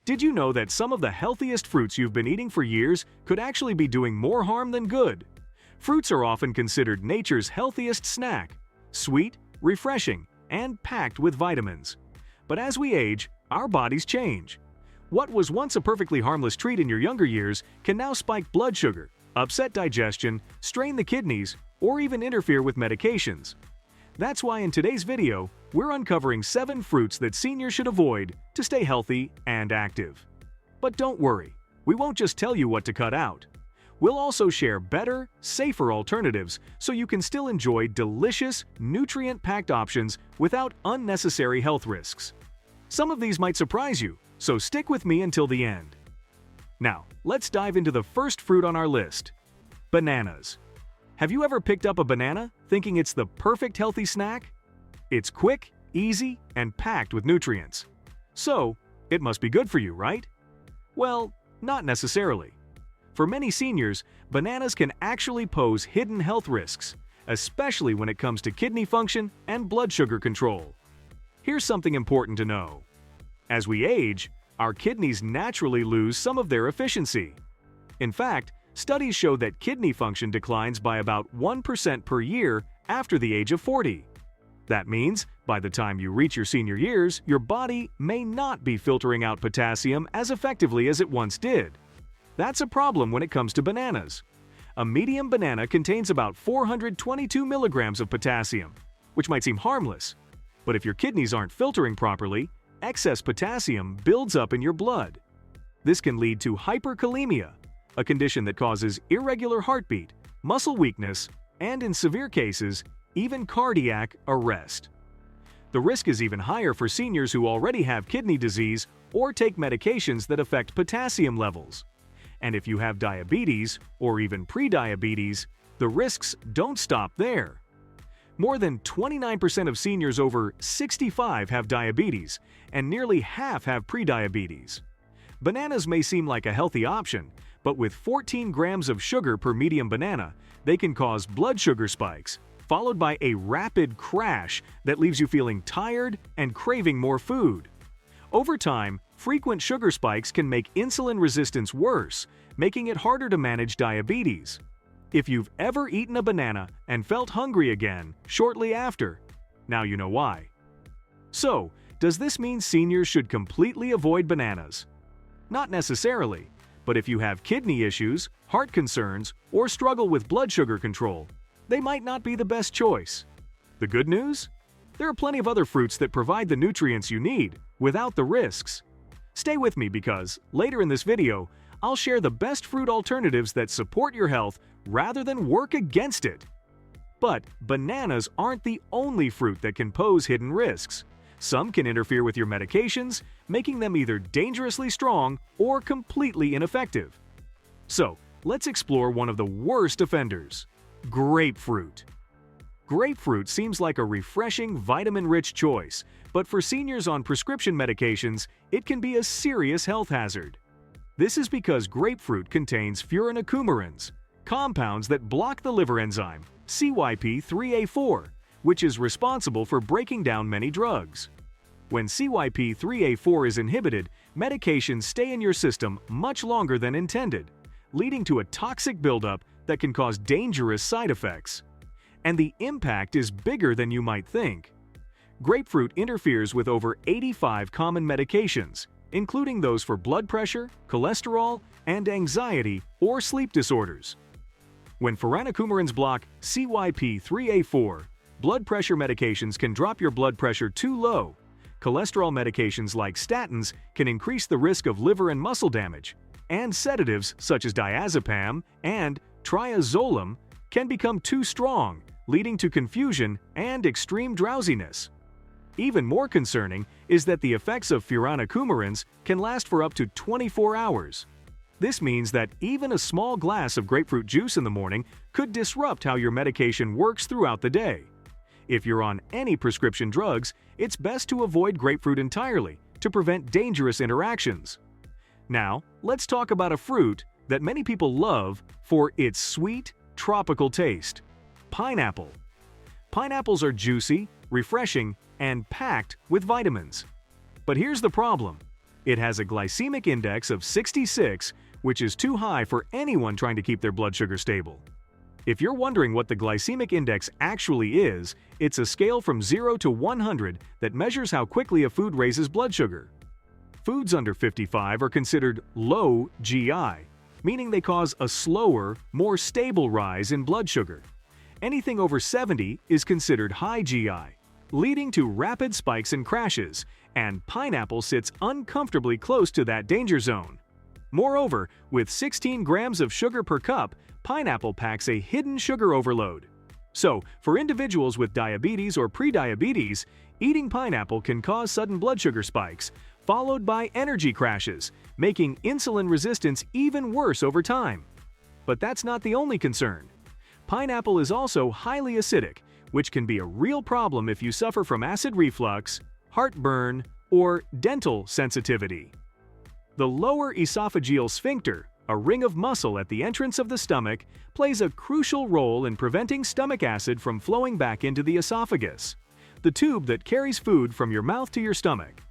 Did you know that some of the healthiest fruits you've been eating for years could actually be doing more harm than good? Fruits are often considered nature's healthiest snack, sweet, refreshing, and packed with vitamins. But as we age, our bodies change. What was once a perfectly harmless treat in your younger years can now spike blood sugar, upset digestion, strain the kidneys, or even interfere with medications. That's why in today's video, we're uncovering 7 fruits that seniors should avoid to stay healthy and active. But don't worry, we won't just tell you what to cut out. We'll also share better, safer alternatives so you can still enjoy delicious, nutrient-packed options without unnecessary health risks. Some of these might surprise you, so stick with me until the end. Now, let's dive into the first fruit on our list: bananas. Have you ever picked up a banana thinking it's the perfect healthy snack? It's quick, easy, and packed with nutrients. So, it must be good for you, right? Well, not necessarily. For many seniors, bananas can actually pose hidden health risks, especially when it comes to kidney function and blood sugar control. Here's something important to know. As we age, our kidneys naturally lose some of their efficiency. In fact, studies show that kidney function declines by about 1% per year after the age of 40. That means, by the time you reach your senior years, your body may not be filtering out potassium as effectively as it once did. That's a problem when it comes to bananas. A medium banana contains about 422 milligrams of potassium, which might seem harmless. But if your kidneys aren't filtering properly, excess potassium builds up in your blood. This can lead to hyperkalemia, a condition that causes irregular heartbeat, muscle weakness, and in severe cases, even cardiac arrest. The risk is even higher for seniors who already have kidney disease or take medications that affect potassium levels. And if you have diabetes or even prediabetes, the risks don't stop there. More than 29% of seniors over 65 have diabetes, and nearly half have prediabetes. Bananas may seem like a healthy option, but with 14 grams of sugar per medium banana, they can cause blood sugar spikes, followed by a rapid crash that leaves you feeling tired and craving more food. Over time, frequent sugar spikes can make insulin resistance worse, making it harder to manage diabetes. If you've ever eaten a banana and felt hungry again shortly after, now you know why. So, does this mean seniors should completely avoid bananas? Not necessarily, but if you have kidney issues, heart concerns, or struggle with blood sugar control, they might not be the best choice. The good news? There are plenty of other fruits that provide the nutrients you need without the risks. Stay with me because, later in this video, I'll share the best fruit alternatives that support your health rather than work against it. But bananas aren't the only fruit that can pose hidden risks. Some can interfere with your medications, making them either dangerously strong or completely ineffective. So, let's explore one of the worst offenders: grapefruit. Grapefruit seems like a refreshing, vitamin-rich choice, but for seniors on prescription medications, it can be a serious health hazard. This is because grapefruit contains furanocoumarins, compounds that block the liver enzyme CYP3A4, which is responsible for breaking down many drugs. When CYP3A4 is inhibited, medications stay in your system much longer than intended, leading to a toxic buildup that can cause dangerous side effects. And the impact is bigger than you might think. Grapefruit interferes with over 85 common medications, including those for blood pressure, cholesterol, and anxiety or sleep disorders. When furanocoumarins block CYP3A4, blood pressure medications can drop your blood pressure too low. Cholesterol medications like statins can increase the risk of liver and muscle damage, and sedatives such as diazepam and triazolam can become too strong, leading to confusion and extreme drowsiness. Even more concerning is that the effects of furanocoumarins can last for up to 24 hours. This means that even a small glass of grapefruit juice in the morning could disrupt how your medication works throughout the day. If you're on any prescription drugs, it's best to avoid grapefruit entirely to prevent dangerous interactions. Now, let's talk about a fruit that many people love for its sweet, tropical taste: pineapple. Pineapples are juicy, refreshing, and packed with vitamins. But here's the problem. It has a glycemic index of 66, which is too high for anyone trying to keep their blood sugar stable. If you're wondering what the glycemic index actually is, it's a scale from 0 to 100 that measures how quickly a food raises blood sugar. Foods under 55 are considered low GI, meaning they cause a slower, more stable rise in blood sugar. Anything over 70 is considered high GI, leading to rapid spikes and crashes, and pineapple sits uncomfortably close to that danger zone. Moreover, with 16 grams of sugar per cup, pineapple packs a hidden sugar overload. So, for individuals with diabetes or prediabetes, eating pineapple can cause sudden blood sugar spikes, followed by energy crashes, making insulin resistance even worse over time. But that's not the only concern. Pineapple is also highly acidic, which can be a real problem if you suffer from acid reflux, heartburn, or dental sensitivity. The lower esophageal sphincter, a ring of muscle at the entrance of the stomach, plays a crucial role in preventing stomach acid from flowing back into the esophagus, the tube that carries food from your mouth to your stomach.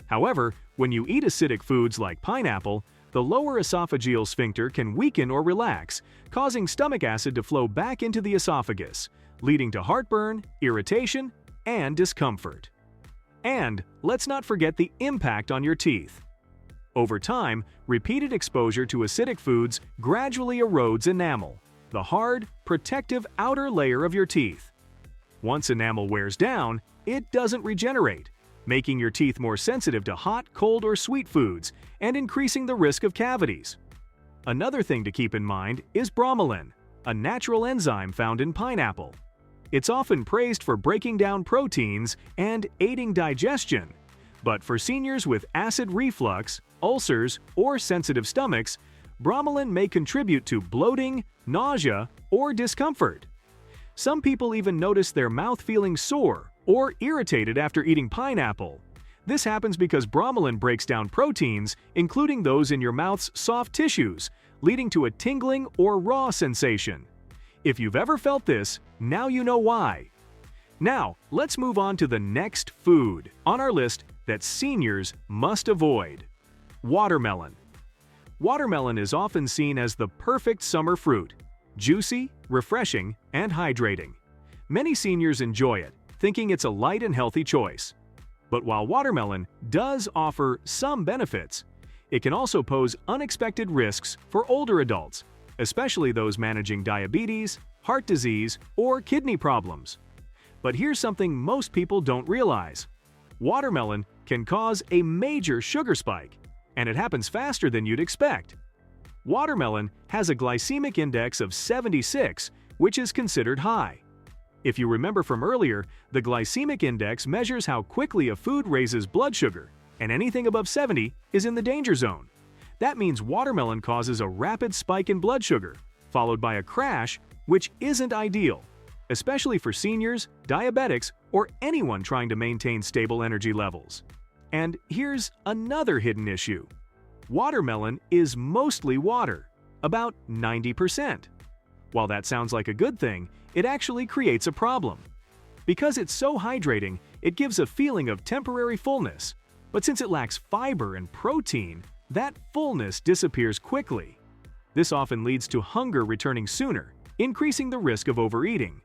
However, when you eat acidic foods like pineapple, the lower esophageal sphincter can weaken or relax, causing stomach acid to flow back into the esophagus, leading to heartburn, irritation, and discomfort. And let's not forget the impact on your teeth. Over time, repeated exposure to acidic foods gradually erodes enamel, the hard, protective outer layer of your teeth. Once enamel wears down, it doesn't regenerate, making your teeth more sensitive to hot, cold, or sweet foods and increasing the risk of cavities. Another thing to keep in mind is bromelain, a natural enzyme found in pineapple. It's often praised for breaking down proteins and aiding digestion, but for seniors with acid reflux, ulcers, or sensitive stomachs, bromelain may contribute to bloating, nausea, or discomfort. Some people even notice their mouth feeling sore or irritated after eating pineapple. This happens because bromelain breaks down proteins, including those in your mouth's soft tissues, leading to a tingling or raw sensation. If you've ever felt this, now you know why. Now, let's move on to the next food on our list that seniors must avoid: watermelon. Watermelon is often seen as the perfect summer fruit, juicy, refreshing, and hydrating. Many seniors enjoy it, thinking it's a light and healthy choice. But while watermelon does offer some benefits, it can also pose unexpected risks for older adults, especially those managing diabetes, heart disease, or kidney problems. But here's something most people don't realize. Watermelon can cause a major sugar spike, and it happens faster than you'd expect. Watermelon has a glycemic index of 76, which is considered high. If you remember from earlier, the glycemic index measures how quickly a food raises blood sugar, and anything above 70 is in the danger zone. That means watermelon causes a rapid spike in blood sugar, followed by a crash, which isn't ideal, especially for seniors, diabetics, or anyone trying to maintain stable energy levels. And here's another hidden issue. Watermelon is mostly water, about 90%. While that sounds like a good thing, it actually creates a problem. Because it's so hydrating, it gives a feeling of temporary fullness, but since it lacks fiber and protein, that fullness disappears quickly. This often leads to hunger returning sooner, increasing the risk of overeating.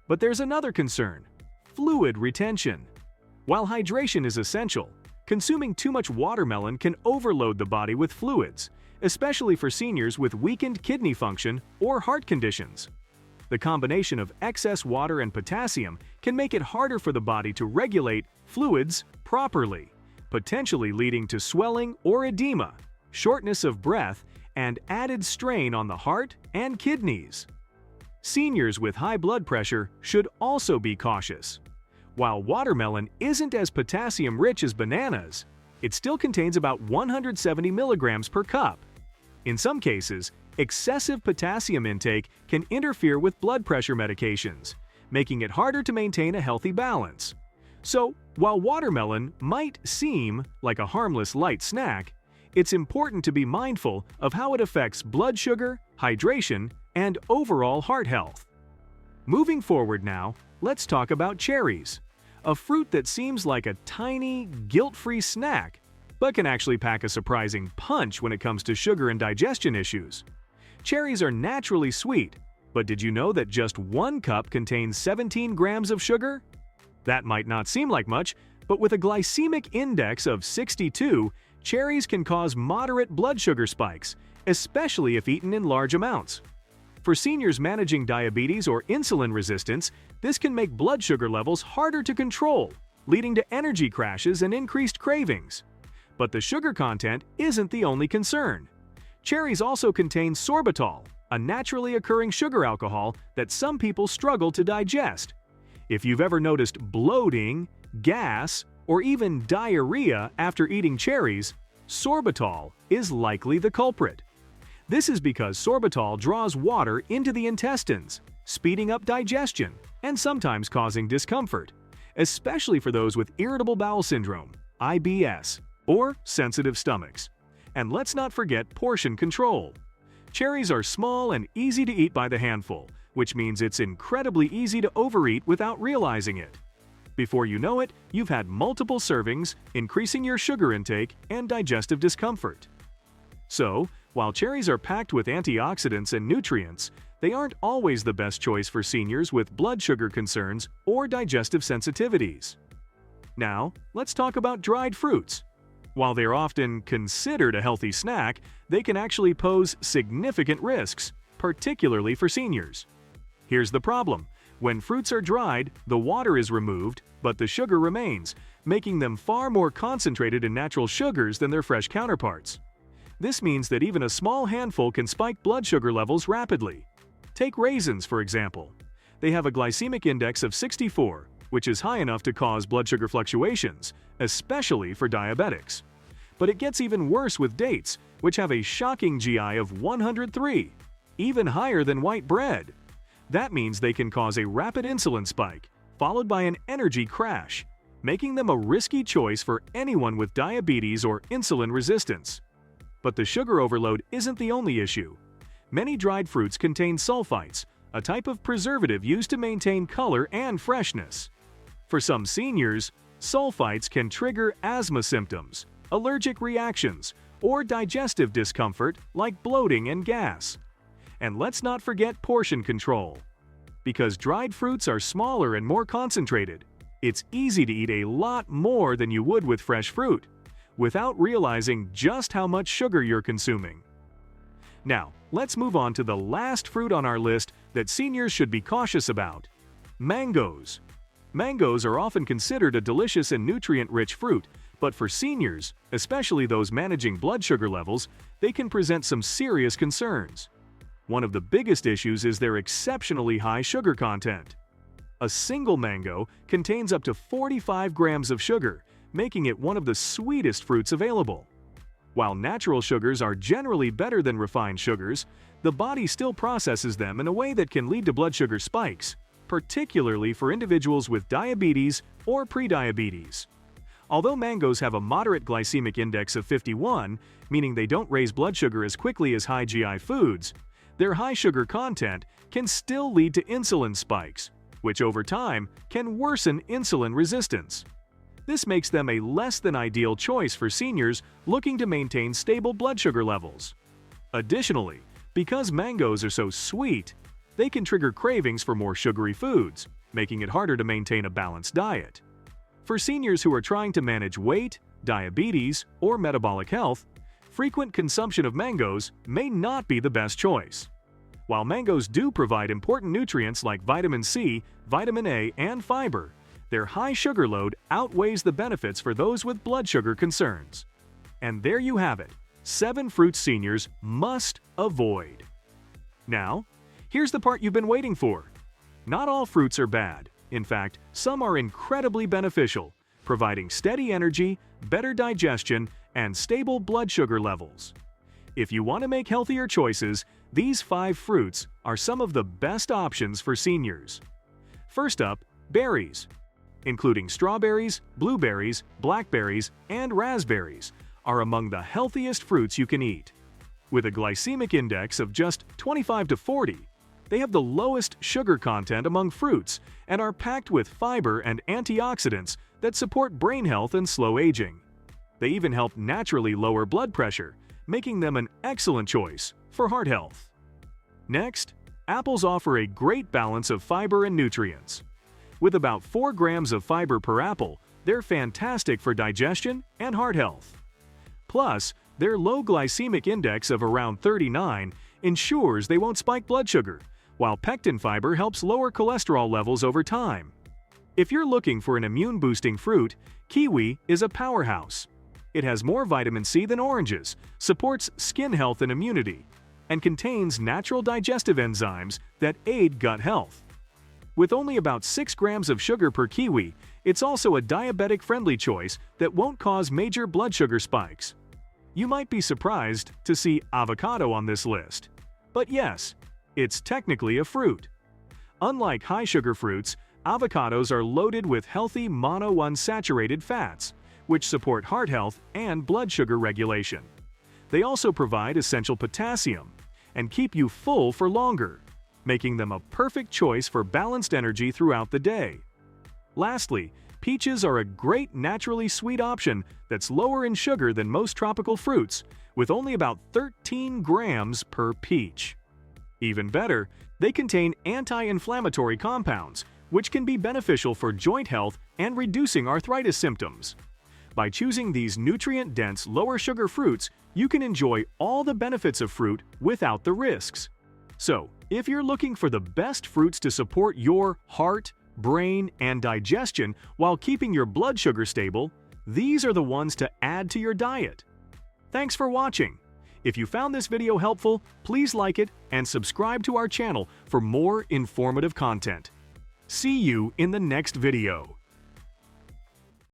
But there's another concern: fluid retention. While hydration is essential, consuming too much watermelon can overload the body with fluids, especially for seniors with weakened kidney function or heart conditions. The combination of excess water and potassium can make it harder for the body to regulate fluids properly, potentially leading to swelling or edema, shortness of breath, and added strain on the heart and kidneys. Seniors with high blood pressure should also be cautious. While watermelon isn't as potassium-rich as bananas, it still contains about 170 milligrams per cup. In some cases, excessive potassium intake can interfere with blood pressure medications, making it harder to maintain a healthy balance. So, while watermelon might seem like a harmless light snack, it's important to be mindful of how it affects blood sugar, hydration, and overall heart health. Moving forward now, let's talk about cherries, a fruit that seems like a tiny, guilt-free snack, but can actually pack a surprising punch when it comes to sugar and digestion issues. Cherries are naturally sweet, but did you know that just 1 cup contains 17 grams of sugar? That might not seem like much, but with a glycemic index of 62, cherries can cause moderate blood sugar spikes, especially if eaten in large amounts. For seniors managing diabetes or insulin resistance, this can make blood sugar levels harder to control, leading to energy crashes and increased cravings. But the sugar content isn't the only concern. Cherries also contain sorbitol, a naturally occurring sugar alcohol that some people struggle to digest. If you've ever noticed bloating, gas, or even diarrhea after eating cherries, sorbitol is likely the culprit. This is because sorbitol draws water into the intestines, speeding up digestion and sometimes causing discomfort, especially for those with irritable bowel syndrome, IBS, or sensitive stomachs. And let's not forget portion control. Cherries are small and easy to eat by the handful, which means it's incredibly easy to overeat without realizing it. Before you know it, you've had multiple servings, increasing your sugar intake and digestive discomfort. So, while cherries are packed with antioxidants and nutrients, they aren't always the best choice for seniors with blood sugar concerns or digestive sensitivities. Now, let's talk about dried fruits. While they're often considered a healthy snack, they can actually pose significant risks, particularly for seniors. Here's the problem. When fruits are dried, the water is removed, but the sugar remains, making them far more concentrated in natural sugars than their fresh counterparts. This means that even a small handful can spike blood sugar levels rapidly. Take raisins, for example. They have a glycemic index of 64, which is high enough to cause blood sugar fluctuations, especially for diabetics. But it gets even worse with dates, which have a shocking GI of 103, even higher than white bread. That means they can cause a rapid insulin spike, followed by an energy crash, making them a risky choice for anyone with diabetes or insulin resistance. But the sugar overload isn't the only issue. Many dried fruits contain sulfites, a type of preservative used to maintain color and freshness. For some seniors, sulfites can trigger asthma symptoms, allergic reactions, or digestive discomfort like bloating and gas. And let's not forget portion control. Because dried fruits are smaller and more concentrated, it's easy to eat a lot more than you would with fresh fruit, without realizing just how much sugar you're consuming. Now, let's move on to the last fruit on our list that seniors should be cautious about: mangoes. Mangoes are often considered a delicious and nutrient-rich fruit, but for seniors, especially those managing blood sugar levels, they can present some serious concerns. One of the biggest issues is their exceptionally high sugar content. A single mango contains up to 45 grams of sugar, making it one of the sweetest fruits available. While natural sugars are generally better than refined sugars, the body still processes them in a way that can lead to blood sugar spikes, particularly for individuals with diabetes or prediabetes. Although mangoes have a moderate glycemic index of 51, meaning they don't raise blood sugar as quickly as high GI foods, their high sugar content can still lead to insulin spikes, which over time can worsen insulin resistance. This makes them a less than ideal choice for seniors looking to maintain stable blood sugar levels. Additionally, because mangoes are so sweet, they can trigger cravings for more sugary foods, making it harder to maintain a balanced diet. For seniors who are trying to manage weight, diabetes, or metabolic health, frequent consumption of mangoes may not be the best choice. While mangoes do provide important nutrients like vitamin C, vitamin A, and fiber, their high sugar load outweighs the benefits for those with blood sugar concerns. And there you have it, 7 fruits seniors must avoid. Now, here's the part you've been waiting for. Not all fruits are bad. In fact, some are incredibly beneficial, providing steady energy, better digestion, and stable blood sugar levels. If you want to make healthier choices, these 5 fruits are some of the best options for seniors. First up, berries. Including strawberries, blueberries, blackberries, and raspberries, are among the healthiest fruits you can eat. With a glycemic index of just 25 to 40, they have the lowest sugar content among fruits and are packed with fiber and antioxidants that support brain health and slow aging. They even help naturally lower blood pressure, making them an excellent choice for heart health. Next, apples offer a great balance of fiber and nutrients. With about 4 grams of fiber per apple, they're fantastic for digestion and heart health. Plus, their low glycemic index of around 39 ensures they won't spike blood sugar, while pectin fiber helps lower cholesterol levels over time. If you're looking for an immune-boosting fruit, kiwi is a powerhouse. It has more vitamin C than oranges, supports skin health and immunity, and contains natural digestive enzymes that aid gut health. With only about 6 grams of sugar per kiwi, it's also a diabetic-friendly choice that won't cause major blood sugar spikes. You might be surprised to see avocado on this list. But yes, it's technically a fruit. Unlike high-sugar fruits, avocados are loaded with healthy monounsaturated fats, which support heart health and blood sugar regulation. They also provide essential potassium and keep you full for longer, making them a perfect choice for balanced energy throughout the day. Lastly, peaches are a great naturally sweet option that's lower in sugar than most tropical fruits, with only about 13 grams per peach. Even better, they contain anti-inflammatory compounds, which can be beneficial for joint health and reducing arthritis symptoms. By choosing these nutrient-dense, lower-sugar fruits, you can enjoy all the benefits of fruit without the risks. So, if you're looking for the best fruits to support your heart, brain, and digestion while keeping your blood sugar stable, these are the ones to add to your diet. Thanks for watching. If you found this video helpful, please like it and subscribe to our channel for more informative content. See you in the next video.